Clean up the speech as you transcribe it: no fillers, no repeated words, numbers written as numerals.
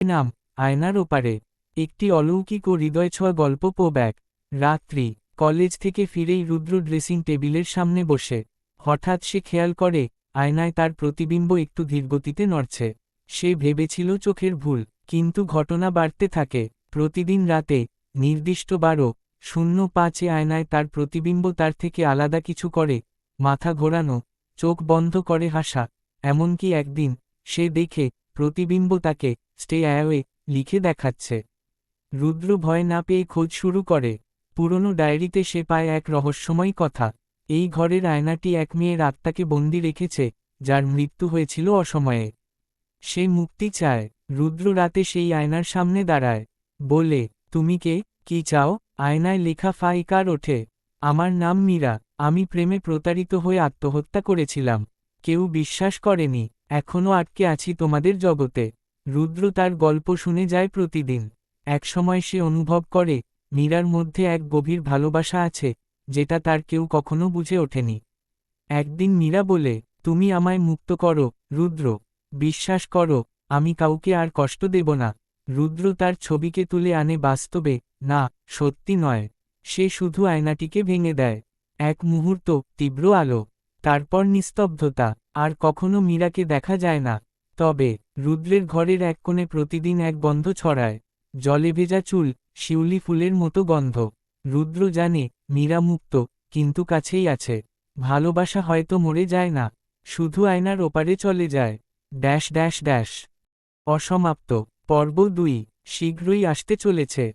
নাম আয়নার ওপারে। একটি অলৌকিক ও হৃদয়ছোঁয়া গল্প পোব্যাক। রাত্রি। কলেজ থেকে ফিরেই রুদ্র ড্রেসিং টেবিলের সামনে বসে হঠাৎ সে খেয়াল করে আয়নায় তার প্রতিবিম্ব একটু ধীরগতিতে নড়ছে। সে ভেবেছিল চোখের ভুল, কিন্তু ঘটনা বাড়তে থাকে। প্রতিদিন রাতে নির্দিষ্ট 12:05 আয়নায় তার প্রতিবিম্ব তার থেকে আলাদা কিছু করে, মাথা ঘোরানো, চোখ বন্ধ করে হাসা। এমনকি একদিন সে দেখে প্রতিবিম্ব তাকে স্টে অ্যাওয়ে লিখে দেখাচ্ছে। রুদ্র ভয় না পেয়ে খোঁজ শুরু করে। পুরনো ডায়েরিতে সে পায় এক রহস্যময় কথা। এই ঘরের আয়নাটি এক মেয়ের আত্মাকে বন্দি রেখেছে, যার মৃত্যু হয়েছিল অসময়ে। সে মুক্তি চায়। রুদ্র রাতে সেই আয়নার সামনে দাঁড়ায়। বলে, তুমি কে, কি চাও? আয়নায় লেখা ফাইকার ওঠে। আমার নাম মীরা। আমি প্রেমে প্রতারিত হয়ে আত্মহত্যা করেছিলাম। কেউ বিশ্বাস করেনি। এখনও আটকে আছি তোমাদের জগতে। রুদ্র তার গল্প শুনে যায় প্রতিদিন। একসময় সে অনুভব করে মীরার মধ্যে এক গভীর ভালোবাসা আছে, যেটা তার কেউ কখনো বুঝে ওঠেনি। একদিন মীরা বলে, তুমি আমায় মুক্ত করো রুদ্র। বিশ্বাস করো, আমি কাউকে আর কষ্ট দেব না। রুদ্র তার ছবিকে তুলে আনে বাস্তবে। না, সত্যি নয়। সে শুধু আয়নাটিকে ভেঙে দেয়। এক মুহূর্ত তীব্র আলো, তারপর নিস্তব্ধতা। আর কখনো মীরাকে দেখা যায় না। তবে রুদ্রের ঘরের এক কোণে প্রতিদিন এক গন্ধ ছড়ায়। জলে ভেজা চুল, শিউলি ফুলের মতো গন্ধ। রুদ্র জানে মীরা মুক্ত, কিন্তু কাছেই আছে। ভালোবাসা হয়তো মরে যায় না, শুধু আয়নার ওপারে চলে যায়। Dash dash dash. অসমাপ্ত। পর্ব 2 শীঘ্রই আসতে চলেছে।